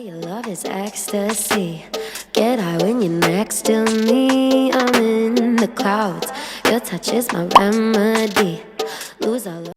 Your love is ecstasy. Get high when you're next to me. I'm in the clouds. Your touch is my remedy. Lose all of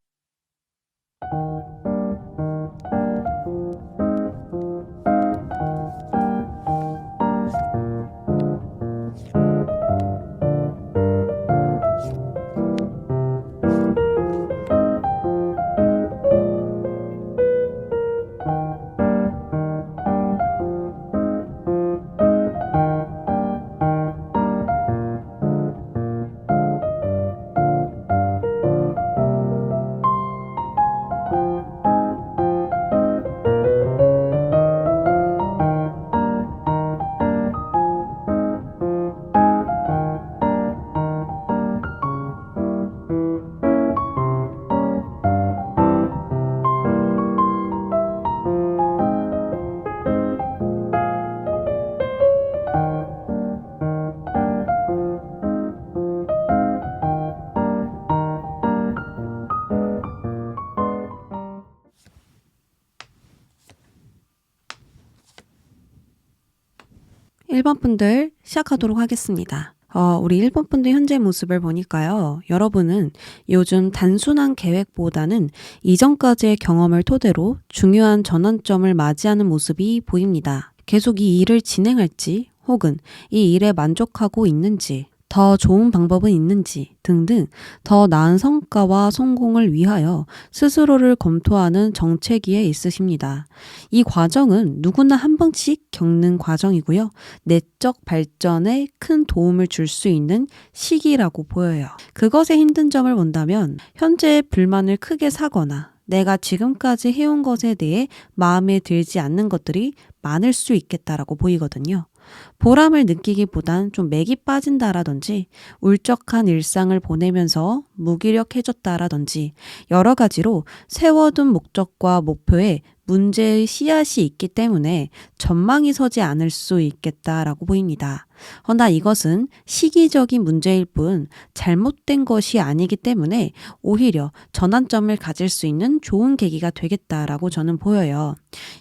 (1번) 분들 시작하도록 하겠습니다. 우리 1번 분들 현재 모습을 보니까요. 여러분은 요즘 단순한 계획보다는 이전까지의 경험을 토대로 중요한 전환점을 맞이하는 모습이 보입니다. 계속 이 일을 진행할지 혹은 이 일에 만족하고 있는지, 더 좋은 방법은 있는지 등등 더 나은 성과와 성공을 위하여 스스로를 검토하는 정체기에 있으십니다. 이 과정은 누구나 한 번씩 겪는 과정이고요. 내적 발전에 큰 도움을 줄 수 있는 시기라고 보여요. 그것의 힘든 점을 본다면 현재의 불만을 크게 사거나 내가 지금까지 해온 것에 대해 마음에 들지 않는 것들이 많을 수 있겠다라고 보이거든요. 보람을 느끼기보단 좀 맥이 빠진다라든지 울적한 일상을 보내면서 무기력해졌다라든지 여러 가지로 세워둔 목적과 목표에 문제의 씨앗이 있기 때문에 전망이 서지 않을 수 있겠다라고 보입니다. 허나 이것은 시기적인 문제일 뿐 잘못된 것이 아니기 때문에 오히려 전환점을 가질 수 있는 좋은 계기가 되겠다라고 저는 보여요.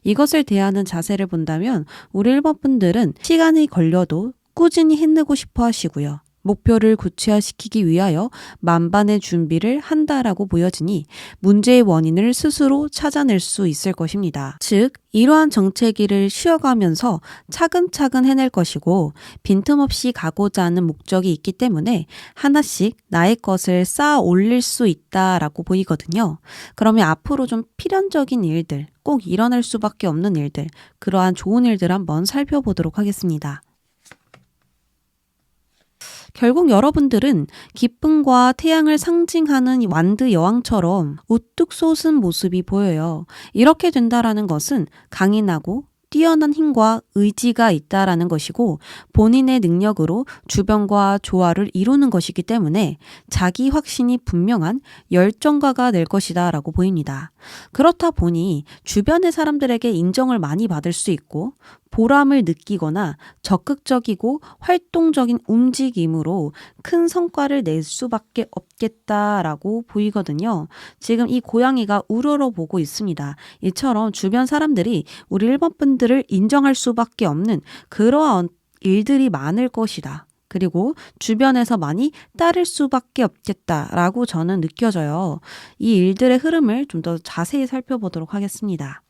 이것을 대하는 자세를 본다면 우리 1번 분들은 시간이 걸려도 꾸준히 해내고 싶어 하시고요. 목표를 구체화시키기 위하여 만반의 준비를 한다라고 보여지니 문제의 원인을 스스로 찾아낼 수 있을 것입니다. 즉, 이러한 정체기를 쉬어가면서 차근차근 해낼 것이고 빈틈없이 가고자 하는 목적이 있기 때문에 하나씩 나의 것을 쌓아 올릴 수 있다라고 보이거든요. 그러면 앞으로 좀 필연적인 일들, 꼭 일어날 수밖에 없는 일들, 그러한 좋은 일들 한번 살펴보도록 하겠습니다. 결국 여러분들은 기쁨과 태양을 상징하는 완드 여왕처럼 우뚝 솟은 모습이 보여요. 이렇게 된다라는 것은 강인하고 뛰어난 힘과 의지가 있다라는 것이고 본인의 능력으로 주변과 조화를 이루는 것이기 때문에 자기 확신이 분명한 열정가가 될 것이다 라고 보입니다. 그렇다 보니 주변의 사람들에게 인정을 많이 받을 수 있고 보람을 느끼거나 적극적이고 활동적인 움직임으로 큰 성과를 낼 수밖에 없겠다라고 보이거든요. 지금 이 고양이가 우러러보고 있습니다. 이처럼 주변 사람들이 우리 1번 분들을 인정할 수밖에 없는 그러한 일들이 많을 것이다. 그리고 주변에서 많이 따를 수밖에 없겠다라고 저는 느껴져요. 이 일들의 흐름을 좀 더 자세히 살펴보도록 하겠습니다.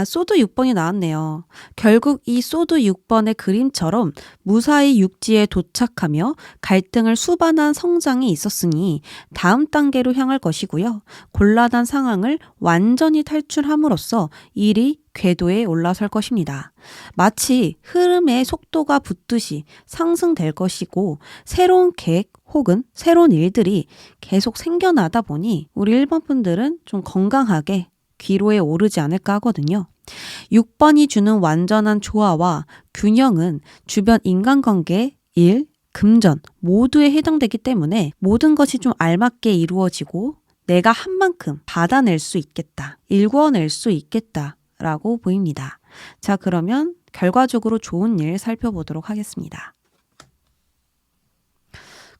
소드 6번이 나왔네요. 결국 이 소드 6번의 그림처럼 무사히 육지에 도착하며 갈등을 수반한 성장이 있었으니 다음 단계로 향할 것이고요. 곤란한 상황을 완전히 탈출함으로써 일이 궤도에 올라설 것입니다. 마치 흐름의 속도가 붙듯이 상승될 것이고 새로운 계획 혹은 새로운 일들이 계속 생겨나다 보니 우리 1번 분들은 좀 건강하게 귀로에 오르지 않을까 하거든요. 6번이 주는 완전한 조화와 균형은 주변 인간관계, 일, 금전 모두에 해당되기 때문에 모든 것이 좀 알맞게 이루어지고 내가 한 만큼 받아낼 수 있겠다, 일궈낼 수 있겠다라고 보입니다. 자, 그러면 결과적으로 좋은 일 살펴보도록 하겠습니다.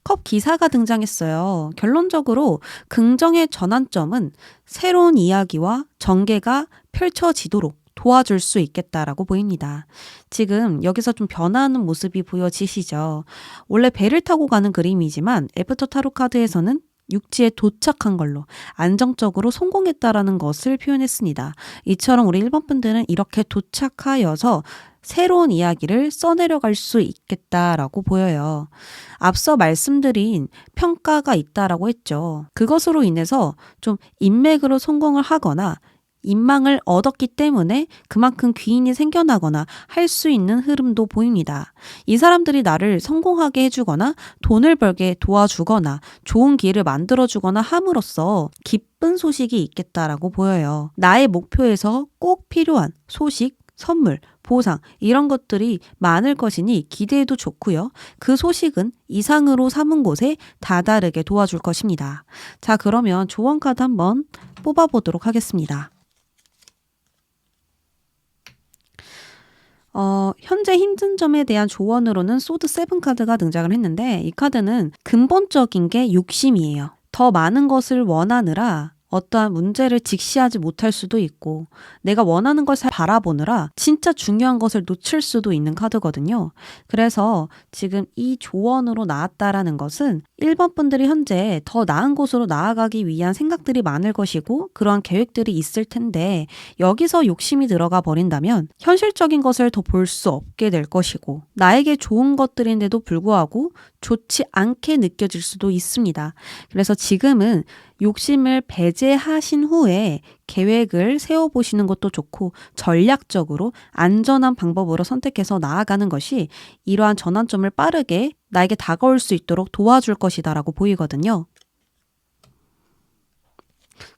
컵 기사가 등장했어요. 결론적으로 긍정의 전환점은 새로운 이야기와 전개가 펼쳐지도록 도와줄 수 있겠다라고 보입니다. 지금 여기서 좀 변화하는 모습이 보여지시죠? 원래 배를 타고 가는 그림이지만 애프터 타로 카드에서는 육지에 도착한 걸로 안정적으로 성공했다라는 것을 표현했습니다. 이처럼 우리 1번 분들은 이렇게 도착하여서 새로운 이야기를 써내려갈 수 있겠다라고 보여요. 앞서 말씀드린 평가가 있다라고 했죠. 그것으로 인해서 좀 인맥으로 성공을 하거나 인망을 얻었기 때문에 그만큼 귀인이 생겨나거나 할 수 있는 흐름도 보입니다. 이 사람들이 나를 성공하게 해주거나 돈을 벌게 도와주거나 좋은 기회를 만들어주거나 함으로써 기쁜 소식이 있겠다라고 보여요. 나의 목표에서 꼭 필요한 소식, 선물, 보상 이런 것들이 많을 것이니 기대해도 좋고요. 그 소식은 이상으로 삼은 곳에 다다르게 도와줄 것입니다. 자, 그러면 조언 카드 한번 뽑아보도록 하겠습니다. 현재 힘든 점에 대한 조언으로는 소드 7 카드가 등장을 했는데 이 카드는 근본적인 게 욕심이에요. 더 많은 것을 원하느라 어떠한 문제를 직시하지 못할 수도 있고 내가 원하는 걸 잘 바라보느라 진짜 중요한 것을 놓칠 수도 있는 카드거든요. 그래서 지금 이 조언으로 나왔다라는 것은 1번 분들이 현재 더 나은 곳으로 나아가기 위한 생각들이 많을 것이고 그러한 계획들이 있을 텐데 여기서 욕심이 들어가 버린다면 현실적인 것을 더 볼 수 없게 될 것이고 나에게 좋은 것들인데도 불구하고 좋지 않게 느껴질 수도 있습니다. 그래서 지금은 욕심을 배제하신 후에 계획을 세워보시는 것도 좋고 전략적으로 안전한 방법으로 선택해서 나아가는 것이 이러한 전환점을 빠르게 나에게 다가올 수 있도록 도와줄 것이다라고 보이거든요.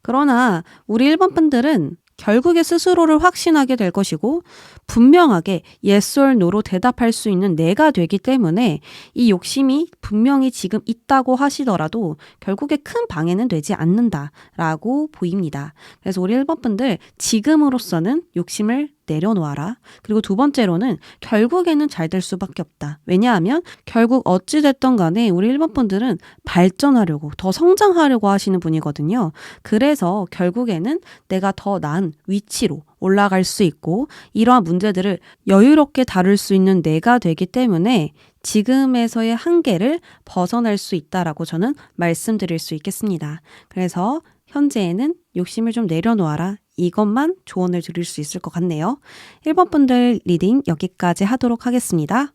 그러나 우리 1번 분들은 결국에 스스로를 확신하게 될 것이고 분명하게 yes or no로 대답할 수 있는 내가 되기 때문에 이 욕심이 분명히 지금 있다고 하시더라도 결국에 큰 방해는 되지 않는다라고 보입니다. 그래서 우리 1번 분들 지금으로서는 욕심을 내려놓아라. 그리고 두 번째로는 결국에는 잘 될 수밖에 없다. 왜냐하면 결국 어찌됐던 간에 우리 1번 분들은 발전하려고 더 성장하려고 하시는 분이거든요. 그래서 결국에는 내가 더 나은 위치로 올라갈 수 있고 이러한 문제들을 여유롭게 다룰 수 있는 내가 되기 때문에 지금에서의 한계를 벗어날 수 있다라고 저는 말씀드릴 수 있겠습니다. 그래서 현재에는 욕심을 좀 내려놓아라. 이것만 조언을 드릴 수 있을 것 같네요. 1번 분들 리딩 여기까지 하도록 하겠습니다.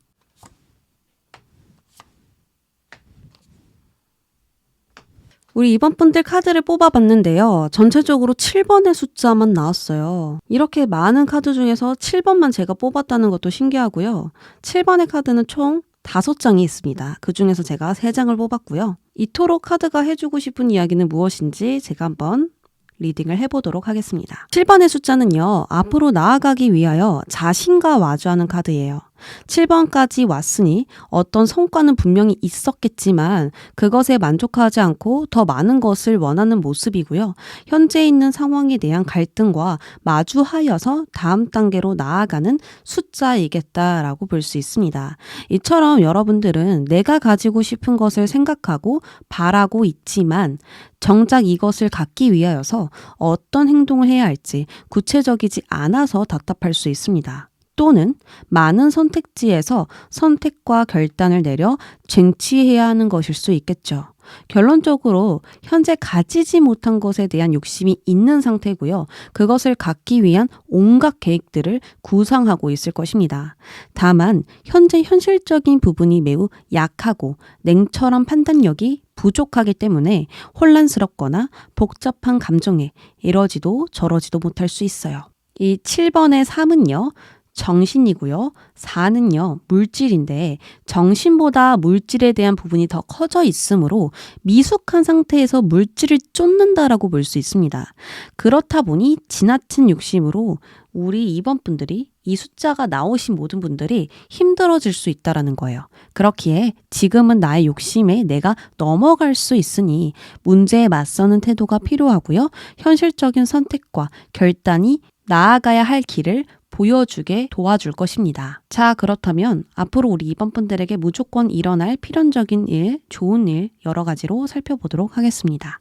우리 2번 분들 카드를 뽑아봤는데요. 전체적으로 7번의 숫자만 나왔어요. 이렇게 많은 카드 중에서 7번만 제가 뽑았다는 것도 신기하고요. 7번의 카드는 총 5장이 있습니다. 그 중에서 제가 3장을 뽑았고요. 이토록 카드가 해주고 싶은 이야기는 무엇인지 제가 한번 리딩을 해보도록 하겠습니다. 7번의 숫자는요. 앞으로 나아가기 위하여 자신과 마주하는 카드예요. 7번까지 왔으니 어떤 성과는 분명히 있었겠지만 그것에 만족하지 않고 더 많은 것을 원하는 모습이고요. 현재 있는 상황에 대한 갈등과 마주하여서 다음 단계로 나아가는 숫자이겠다라고 볼 수 있습니다. 이처럼 여러분들은 내가 가지고 싶은 것을 생각하고 바라고 있지만 정작 이것을 갖기 위하여서 어떤 행동을 해야 할지 구체적이지 않아서 답답할 수 있습니다. 또는 많은 선택지에서 선택과 결단을 내려 쟁취해야 하는 것일 수 있겠죠. 결론적으로 현재 가지지 못한 것에 대한 욕심이 있는 상태고요. 그것을 갖기 위한 온갖 계획들을 구상하고 있을 것입니다. 다만 현재 현실적인 부분이 매우 약하고 냉철한 판단력이 부족하기 때문에 혼란스럽거나 복잡한 감정에 이러지도 저러지도 못할 수 있어요. 이 7번의 3은요. 정신이고요. 4는요. 물질인데 정신보다 물질에 대한 부분이 더 커져 있으므로 미숙한 상태에서 물질을 쫓는다라고 볼 수 있습니다. 그렇다 보니 지나친 욕심으로 우리 2번 분들이 이 숫자가 나오신 모든 분들이 힘들어질 수 있다라는 거예요. 그렇기에 지금은 나의 욕심에 내가 넘어갈 수 있으니 문제에 맞서는 태도가 필요하고요. 현실적인 선택과 결단이 나아가야 할 길을 보여주게 도와줄 것입니다. 자, 그렇다면 앞으로 우리 2번 분들에게 무조건 일어날 필연적인 일, 좋은 일 여러 가지로 살펴보도록 하겠습니다.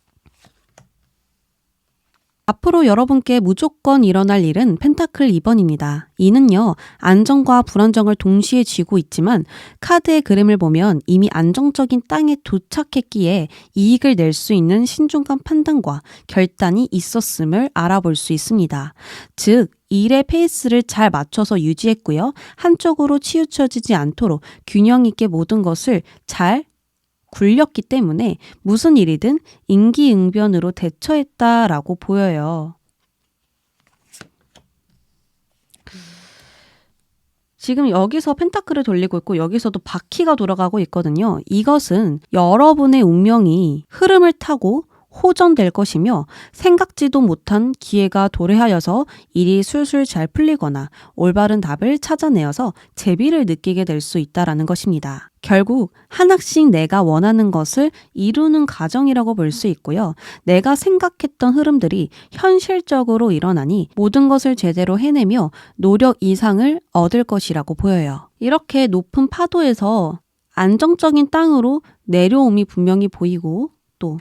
앞으로 여러분께 무조건 일어날 일은 펜타클 2번입니다. 이는요, 안정과 불안정을 동시에 쥐고 있지만 카드의 그림을 보면 이미 안정적인 땅에 도착했기에 이익을 낼 수 있는 신중한 판단과 결단이 있었음을 알아볼 수 있습니다. 즉, 일의 페이스를 잘 맞춰서 유지했고요. 한쪽으로 치우쳐지지 않도록 균형 있게 모든 것을 잘 굴렸기 때문에 무슨 일이든 임기응변으로 대처했다라고 보여요. 지금 여기서 펜타클을 돌리고 있고 여기서도 바퀴가 돌아가고 있거든요. 이것은 여러분의 운명이 흐름을 타고 호전될 것이며 생각지도 못한 기회가 도래하여서 일이 술술 잘 풀리거나 올바른 답을 찾아내어서 재비를 느끼게 될 수 있다라는 것입니다. 결국 하나씩 내가 원하는 것을 이루는 과정이라고 볼 수 있고요. 내가 생각했던 흐름들이 현실적으로 일어나니 모든 것을 제대로 해내며 노력 이상을 얻을 것이라고 보여요. 이렇게 높은 파도에서 안정적인 땅으로 내려옴이 분명히 보이고 또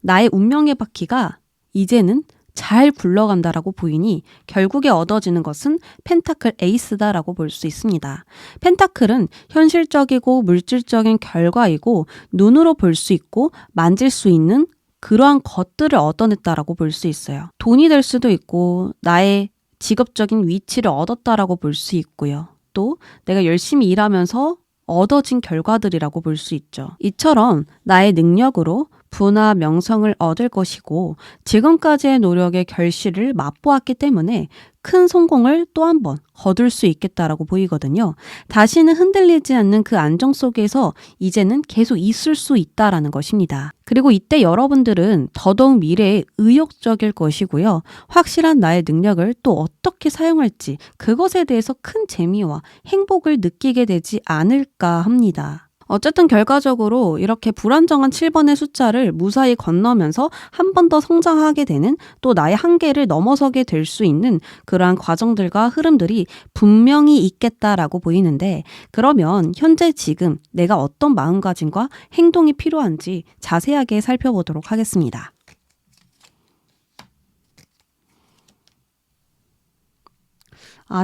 나의 운명의 바퀴가 이제는 잘 굴러간다라고 보이니 결국에 얻어지는 것은 펜타클 에이스다라고 볼 수 있습니다. 펜타클은 현실적이고 물질적인 결과이고 눈으로 볼 수 있고 만질 수 있는 그러한 것들을 얻어냈다라고 볼 수 있어요. 돈이 될 수도 있고 나의 직업적인 위치를 얻었다라고 볼 수 있고요. 또 내가 열심히 일하면서 얻어진 결과들이라고 볼 수 있죠. 이처럼 나의 능력으로 부나 명성을 얻을 것이고 지금까지의 노력의 결실을 맛보았기 때문에 큰 성공을 또 한 번 거둘 수 있겠다라고 보이거든요. 다시는 흔들리지 않는 그 안정 속에서 이제는 계속 있을 수 있다라는 것입니다. 그리고 이때 여러분들은 더더욱 미래에 의욕적일 것이고요. 확실한 나의 능력을 또 어떻게 사용할지 그것에 대해서 큰 재미와 행복을 느끼게 되지 않을까 합니다. 어쨌든 결과적으로 이렇게 불안정한 7번의 숫자를 무사히 건너면서 한 번 더 성장하게 되는 또 나의 한계를 넘어서게 될 수 있는 그러한 과정들과 흐름들이 분명히 있겠다라고 보이는데 그러면 현재 지금 내가 어떤 마음가짐과 행동이 필요한지 자세하게 살펴보도록 하겠습니다.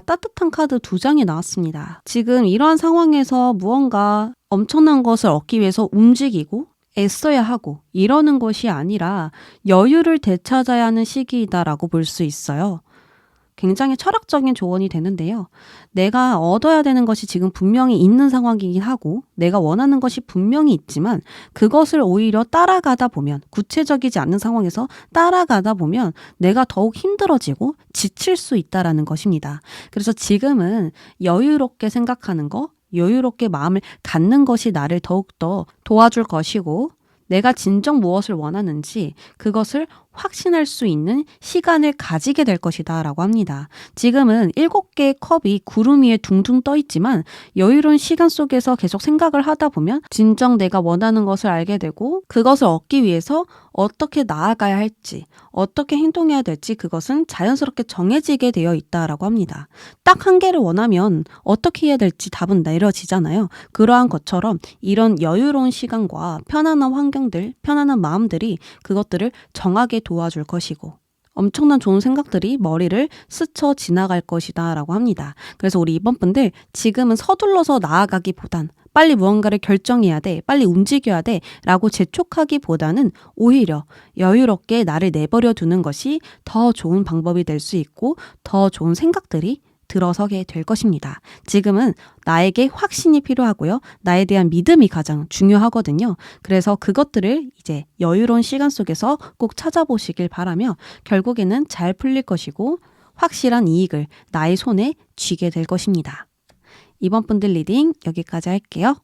따뜻한 카드 2장이 나왔습니다. 지금 이러한 상황에서 무언가 엄청난 것을 얻기 위해서 움직이고 애써야 하고 이러는 것이 아니라 여유를 되찾아야 하는 시기이다라고 볼 수 있어요. 굉장히 철학적인 조언이 되는데요. 내가 얻어야 되는 것이 지금 분명히 있는 상황이긴 하고 내가 원하는 것이 분명히 있지만 그것을 오히려 따라가다 보면 구체적이지 않는 상황에서 따라가다 보면 내가 더욱 힘들어지고 지칠 수 있다라는 것입니다. 그래서 지금은 여유롭게 생각하는 거, 여유롭게 마음을 갖는 것이 나를 더욱더 도와줄 것이고 내가 진정 무엇을 원하는지 그것을 확신할 수 있는 시간을 가지게 될 것이다 라고 합니다. 지금은 7개의 컵이 구름 위에 둥둥 떠 있지만 여유로운 시간 속에서 계속 생각을 하다 보면 진정 내가 원하는 것을 알게 되고 그것을 얻기 위해서 어떻게 나아가야 할지 어떻게 행동해야 될지 그것은 자연스럽게 정해지게 되어 있다라고 합니다. 딱 한 개를 원하면 어떻게 해야 될지 답은 내려지잖아요. 그러한 것처럼 이런 여유로운 시간과 편안한 환경들, 편안한 마음들이 그것들을 정하게 도와줄 것이고 엄청난 좋은 생각들이 머리를 스쳐 지나갈 것이다 라고 합니다. 그래서 우리 이번 분들 지금은 서둘러서 나아가기보단 빨리 무언가를 결정해야 돼, 빨리 움직여야 돼 라고 재촉하기보다는 오히려 여유롭게 나를 내버려 두는 것이 더 좋은 방법이 될 수 있고 더 좋은 생각들이 들어서게 될 것입니다. 지금은 나에게 확신이 필요하고요. 나에 대한 믿음이 가장 중요하거든요. 그래서 그것들을 이제 여유로운 시간 속에서 꼭 찾아보시길 바라며 결국에는 잘 풀릴 것이고 확실한 이익을 나의 손에 쥐게 될 것입니다. 이번 분들 리딩 여기까지 할게요.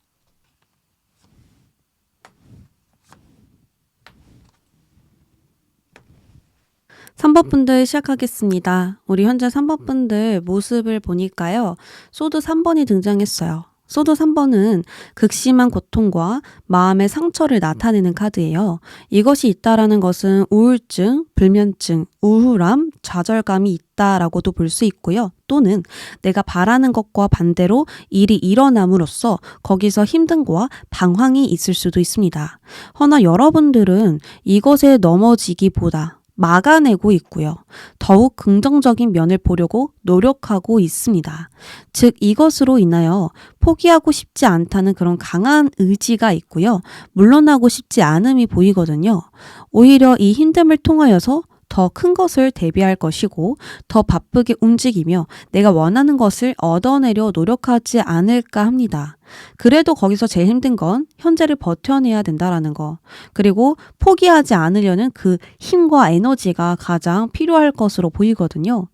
3번 분들 시작하겠습니다. 우리 현재 3번 분들 모습을 보니까요. 소드 3번이 등장했어요. 소드 3번은 극심한 고통과 마음의 상처를 나타내는 카드예요. 이것이 있다라는 것은 우울증, 불면증, 우울함, 좌절감이 있다라고도 볼 수 있고요. 또는 내가 바라는 것과 반대로 일이 일어남으로써 거기서 힘듦과 방황이 있을 수도 있습니다. 허나 여러분들은 이것에 넘어지기보다 막아내고 있고요. 더욱 긍정적인 면을 보려고 노력하고 있습니다. 즉 이것으로 인하여 포기하고 싶지 않다는 그런 강한 의지가 있고요. 물러나고 싶지 않음이 보이거든요. 오히려 이 힘듦을 통하여서 더 큰 것을 대비할 것이고 더 바쁘게 움직이며 내가 원하는 것을 얻어내려 노력하지 않을까 합니다. 그래도 거기서 제일 힘든 건 현재를 버텨내야 된다라는 거. 그리고 포기하지 않으려는 그 힘과 에너지가 가장 필요할 것으로 보이거든요.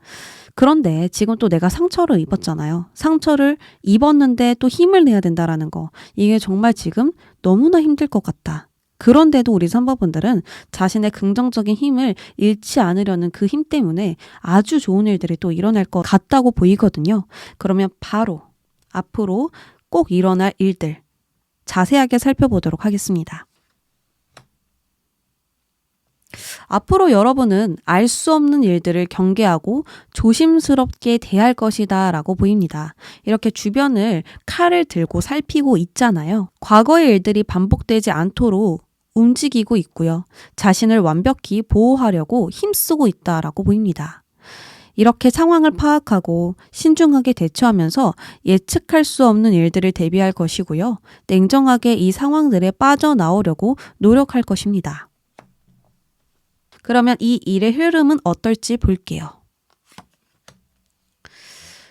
그런데 지금 또 내가 상처를 입었잖아요. 상처를 입었는데 또 힘을 내야 된다라는 거. 이게 정말 지금 너무나 힘들 것 같다. 그런데도 우리 3번분들은 자신의 긍정적인 힘을 잃지 않으려는 그 힘 때문에 아주 좋은 일들이 또 일어날 것 같다고 보이거든요. 그러면 바로 앞으로 꼭 일어날 일들 자세하게 살펴보도록 하겠습니다. 앞으로 여러분은 알 수 없는 일들을 경계하고 조심스럽게 대할 것이다 라고 보입니다. 이렇게 주변을 칼을 들고 살피고 있잖아요. 과거의 일들이 반복되지 않도록 움직이고 있고요. 자신을 완벽히 보호하려고 힘쓰고 있다라고 보입니다. 이렇게 상황을 파악하고 신중하게 대처하면서 예측할 수 없는 일들을 대비할 것이고요. 냉정하게 이 상황들에 빠져나오려고 노력할 것입니다. 그러면 이 일의 흐름은 어떨지 볼게요.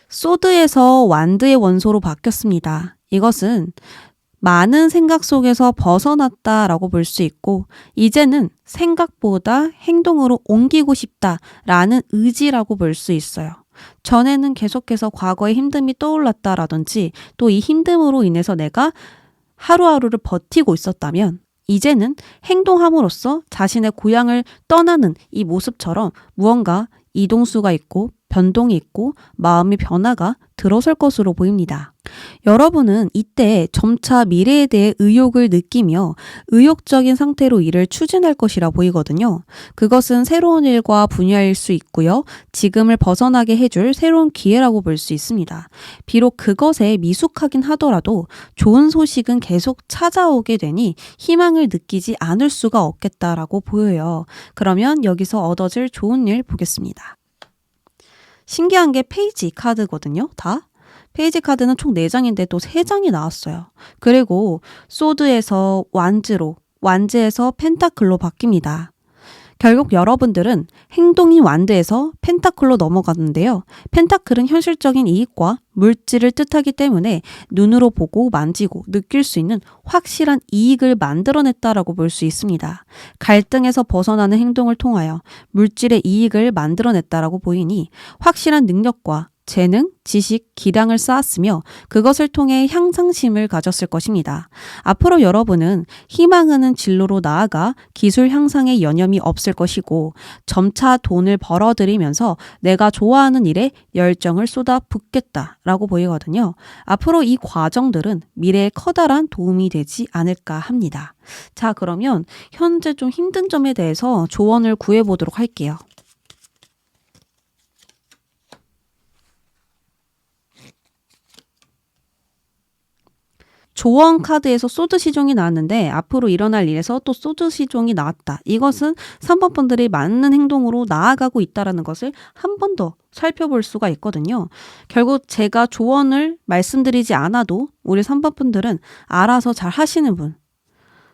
소드에서 완드의 원소로 바뀌었습니다. 이것은 많은 생각 속에서 벗어났다라고 볼 수 있고 이제는 생각보다 행동으로 옮기고 싶다라는 의지라고 볼 수 있어요. 전에는 계속해서 과거의 힘듦이 떠올랐다라든지 또 이 힘듦으로 인해서 내가 하루하루를 버티고 있었다면 이제는 행동함으로써 자신의 고향을 떠나는 이 모습처럼 무언가 이동수가 있고 변동이 있고 마음의 변화가 들어설 것으로 보입니다. 여러분은 이때 점차 미래에 대해 의욕을 느끼며 의욕적인 상태로 일을 추진할 것이라 보이거든요. 그것은 새로운 일과 분야일 수 있고요. 지금을 벗어나게 해줄 새로운 기회라고 볼 수 있습니다. 비록 그것에 미숙하긴 하더라도 좋은 소식은 계속 찾아오게 되니 희망을 느끼지 않을 수가 없겠다라고 보여요. 그러면 여기서 얻어질 좋은 일 보겠습니다. 신기한 게 페이지 카드거든요. 다. 페이지 카드는 총 4장인데 또 3장이 나왔어요. 그리고 소드에서 완즈로, 완즈에서 펜타클로 바뀝니다. 결국 여러분들은 행동인 완드에서 펜타클로 넘어갔는데요. 펜타클은 현실적인 이익과 물질을 뜻하기 때문에 눈으로 보고 만지고 느낄 수 있는 확실한 이익을 만들어냈다라고 볼 수 있습니다. 갈등에서 벗어나는 행동을 통하여 물질의 이익을 만들어냈다라고 보이니 확실한 능력과 재능, 지식, 기량을 쌓았으며 그것을 통해 향상심을 가졌을 것입니다. 앞으로 여러분은 희망하는 진로로 나아가 기술 향상에 여념이 없을 것이고 점차 돈을 벌어들이면서 내가 좋아하는 일에 열정을 쏟아붓겠다라고 보이거든요. 앞으로 이 과정들은 미래에 커다란 도움이 되지 않을까 합니다. 자, 그러면 현재 좀 힘든 점에 대해서 조언을 구해보도록 할게요. 조언 카드에서 소드 시종이 나왔는데 앞으로 일어날 일에서 또 소드 시종이 나왔다. 이것은 3번 분들이 맞는 행동으로 나아가고 있다는 것을 한 번 더 살펴볼 수가 있거든요. 결국 제가 조언을 말씀드리지 않아도 우리 3번 분들은 알아서 잘 하시는 분,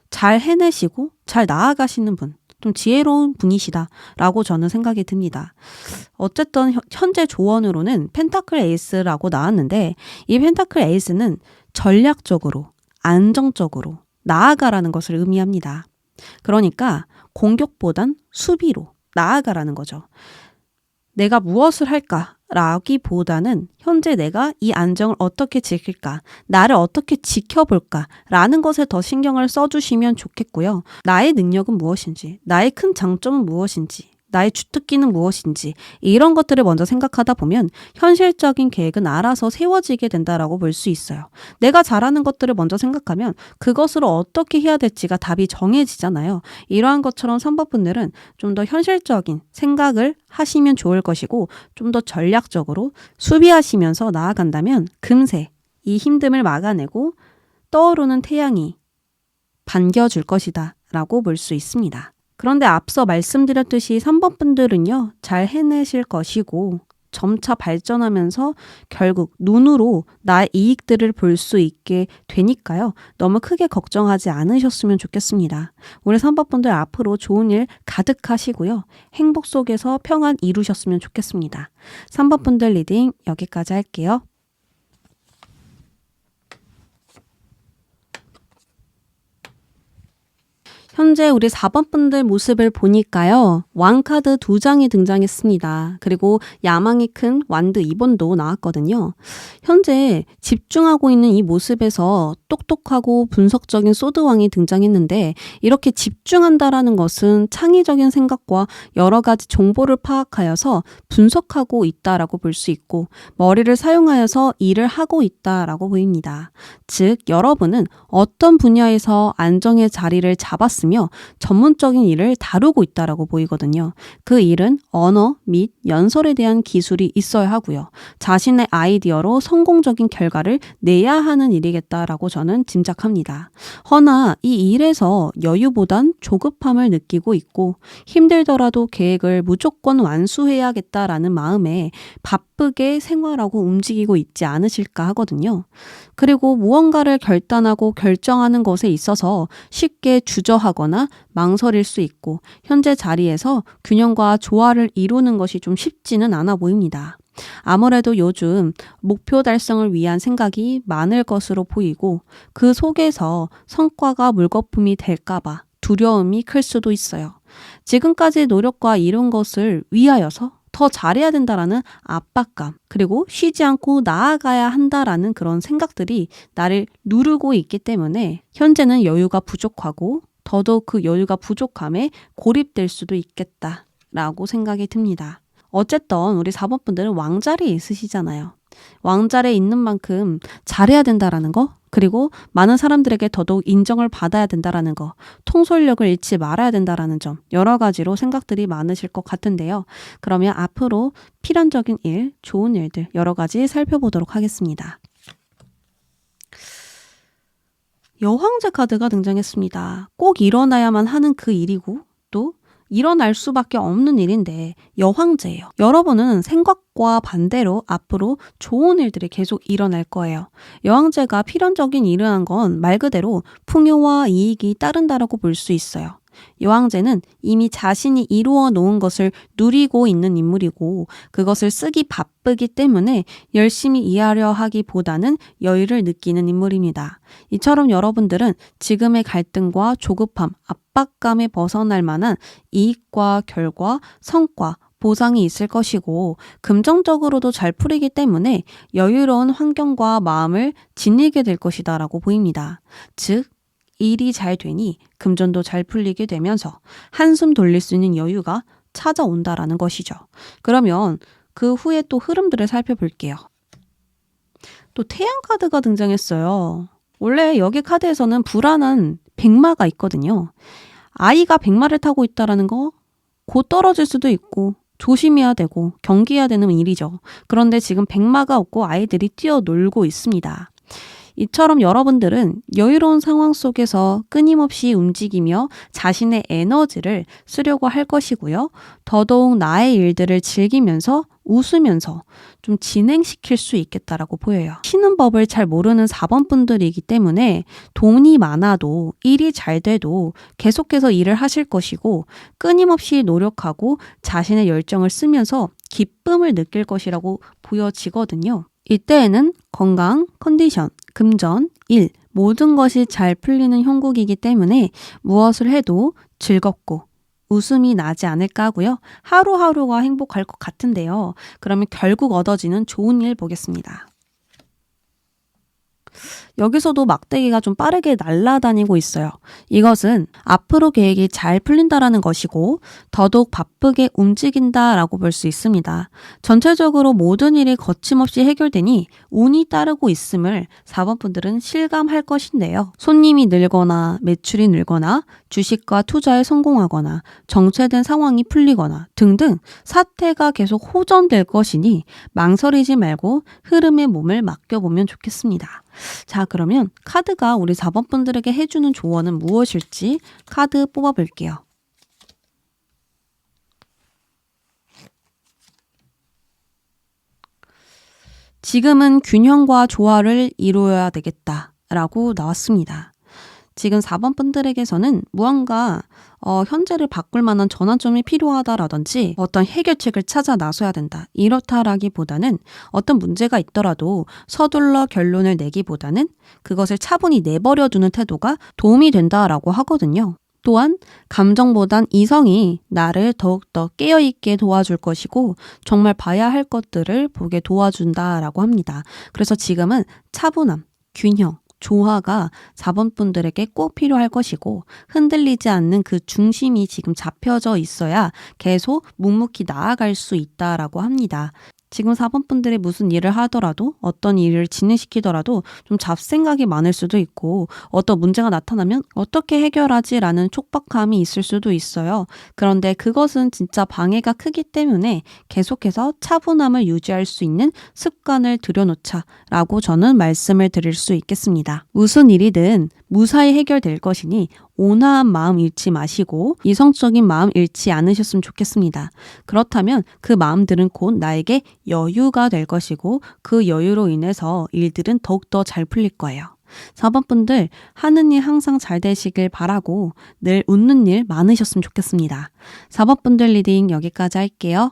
잘 해내시고 잘 나아가시는 분, 좀 지혜로운 분이시다라고 저는 생각이 듭니다. 어쨌든 현재 조언으로는 펜타클 에이스라고 나왔는데 이 펜타클 에이스는 전략적으로, 안정적으로 나아가라는 것을 의미합니다. 그러니까 공격보단 수비로 나아가라는 거죠. 내가 무엇을 할까? 라기보다는 현재 내가 이 안정을 어떻게 지킬까? 나를 어떻게 지켜볼까? 라는 것에 더 신경을 써주시면 좋겠고요. 나의 능력은 무엇인지, 나의 큰 장점은 무엇인지, 나의 주특기는 무엇인지 이런 것들을 먼저 생각하다 보면 현실적인 계획은 알아서 세워지게 된다라고 볼 수 있어요. 내가 잘하는 것들을 먼저 생각하면 그것으로 어떻게 해야 될지가 답이 정해지잖아요. 이러한 것처럼 3번 분들은 좀 더 현실적인 생각을 하시면 좋을 것이고 좀 더 전략적으로 수비하시면서 나아간다면 금세 이 힘듦을 막아내고 떠오르는 태양이 반겨줄 것이다 라고 볼 수 있습니다. 그런데 앞서 말씀드렸듯이 3번 분들은요, 잘 해내실 것이고, 점차 발전하면서 결국 눈으로 나의 이익들을 볼 수 있게 되니까요. 너무 크게 걱정하지 않으셨으면 좋겠습니다. 우리 3번 분들 앞으로 좋은 일 가득하시고요. 행복 속에서 평안 이루셨으면 좋겠습니다. 3번 분들 리딩 여기까지 할게요. 현재 우리 4번 분들 모습을 보니까요. 왕카드 2장이 등장했습니다. 그리고 야망이 큰 완드 2번도 나왔거든요. 현재 집중하고 있는 이 모습에서 똑똑하고 분석적인 소드왕이 등장했는데 이렇게 집중한다라는 것은 창의적인 생각과 여러 가지 정보를 파악하여서 분석하고 있다라고 볼 수 있고 머리를 사용하여서 일을 하고 있다라고 보입니다. 즉 여러분은 어떤 분야에서 안정의 자리를 잡았으며 전문적인 일을 다루고 있다라고 보이거든요. 그 일은 언어 및 연설에 대한 기술이 있어야 하고요. 자신의 아이디어로 성공적인 결과를 내야 하는 일이겠다라고 저는 짐작합니다. 허나 이 일에서 여유보단 조급함을 느끼고 있고 힘들더라도 계획을 무조건 완수해야겠다라는 마음에 바쁘게 생활하고 움직이고 있지 않으실까 하거든요. 그리고 무언가를 결단하고 결정하는 것에 있어서 쉽게 주저하거나 망설일 수 있고 현재 자리에서 균형과 조화를 이루는 것이 좀 쉽지는 않아 보입니다. 아무래도 요즘 목표 달성을 위한 생각이 많을 것으로 보이고 그 속에서 성과가 물거품이 될까봐 두려움이 클 수도 있어요. 지금까지 노력과 이룬 것을 위하여서 더 잘해야 된다라는 압박감, 그리고 쉬지 않고 나아가야 한다라는 그런 생각들이 나를 누르고 있기 때문에 현재는 여유가 부족하고 더더욱 그 여유가 부족함에 고립될 수도 있겠다라고 생각이 듭니다. 어쨌든 우리 4번 분들은 왕자리에 있으시잖아요. 왕자리에 있는 만큼 잘해야 된다라는 거, 그리고 많은 사람들에게 더더욱 인정을 받아야 된다라는 거, 통솔력을 잃지 말아야 된다라는 점, 여러 가지로 생각들이 많으실 것 같은데요. 그러면 앞으로 필연적인 일, 좋은 일들 여러 가지 살펴보도록 하겠습니다. 여황제 카드가 등장했습니다. 꼭 일어나야만 하는 그 일이고 또 일어날 수밖에 없는 일인데 여황제예요. 여러분은 생각과 반대로 앞으로 좋은 일들이 계속 일어날 거예요. 여황제가 필연적인 일이란 건 말 그대로 풍요와 이익이 따른다라고 볼 수 있어요. 여황제는 이미 자신이 이루어 놓은 것을 누리고 있는 인물이고 그것을 쓰기 바쁘기 때문에 열심히 일하려 하기보다는 여유를 느끼는 인물입니다. 이처럼 여러분들은 지금의 갈등과 조급함, 압박감에 벗어날 만한 이익과 결과, 성과, 보상이 있을 것이고 금전적으로도 잘 풀리기 때문에 여유로운 환경과 마음을 지니게 될 것이다 라고 보입니다. 즉 일이 잘 되니 금전도 잘 풀리게 되면서 한숨 돌릴 수 있는 여유가 찾아온다라는 것이죠. 그러면 그 후에 또 흐름들을 살펴볼게요. 또 태양 카드가 등장했어요. 원래 여기 카드에서는 불안한 백마가 있거든요. 아이가 백마를 타고 있다라는 거 곧 떨어질 수도 있고 조심해야 되고 경계해야 되는 일이죠. 그런데 지금 백마가 없고 아이들이 뛰어놀고 있습니다. 이처럼 여러분들은 여유로운 상황 속에서 끊임없이 움직이며 자신의 에너지를 쓰려고 할 것이고요. 더더욱 나의 일들을 즐기면서 웃으면서 좀 진행시킬 수 있겠다라고 보여요. 쉬는 법을 잘 모르는 4번 분들이기 때문에 돈이 많아도 일이 잘 돼도 계속해서 일을 하실 것이고 끊임없이 노력하고 자신의 열정을 쓰면서 기쁨을 느낄 것이라고 보여지거든요. 이때에는 건강, 컨디션, 금전, 일 모든 것이 잘 풀리는 형국이기 때문에 무엇을 해도 즐겁고 웃음이 나지 않을까 하고요. 하루하루가 행복할 것 같은데요. 그러면 결국 얻어지는 좋은 일 보겠습니다. 여기서도 막대기가 좀 빠르게 날아다니고 있어요. 이것은 앞으로 계획이 잘 풀린다라는 것이고 더더욱 바쁘게 움직인다라고 볼 수 있습니다. 전체적으로 모든 일이 거침없이 해결되니 운이 따르고 있음을 4번 분들은 실감할 것인데요. 손님이 늘거나 매출이 늘거나 주식과 투자에 성공하거나 정체된 상황이 풀리거나 등등 사태가 계속 호전될 것이니 망설이지 말고 흐름에 몸을 맡겨보면 좋겠습니다. 자, 그러면 카드가 우리 4번 분들에게 해주는 조언은 무엇일지 카드 뽑아볼게요. 지금은 균형과 조화를 이루어야 되겠다라고 나왔습니다. 지금 4번 분들에게서는 무언가 현재를 바꿀 만한 전환점이 필요하다라든지 어떤 해결책을 찾아 나서야 된다. 이렇다라기보다는 어떤 문제가 있더라도 서둘러 결론을 내기보다는 그것을 차분히 내버려두는 태도가 도움이 된다라고 하거든요. 또한 감정보단 이성이 나를 더욱더 깨어있게 도와줄 것이고 정말 봐야 할 것들을 보게 도와준다라고 합니다. 그래서 지금은 차분함, 균형, 조화가 4번 분들에게 꼭 필요할 것이고 흔들리지 않는 그 중심이 지금 잡혀져 있어야 계속 묵묵히 나아갈 수 있다라고 합니다. 지금 4번 분들이 무슨 일을 하더라도 어떤 일을 진행시키더라도 좀 잡생각이 많을 수도 있고 어떤 문제가 나타나면 어떻게 해결하지라는 촉박함이 있을 수도 있어요. 그런데 그것은 진짜 방해가 크기 때문에 계속해서 차분함을 유지할 수 있는 습관을 들여놓자라고 저는 말씀을 드릴 수 있겠습니다. 무슨 일이든 무사히 해결될 것이니 온화한 마음 잃지 마시고 이성적인 마음 잃지 않으셨으면 좋겠습니다. 그렇다면 그 마음들은 곧 나에게 여유가 될 것이고 그 여유로 인해서 일들은 더욱더 잘 풀릴 거예요. 4번 분들 하는 일 항상 잘 되시길 바라고 늘 웃는 일 많으셨으면 좋겠습니다. 4번 분들 리딩 여기까지 할게요.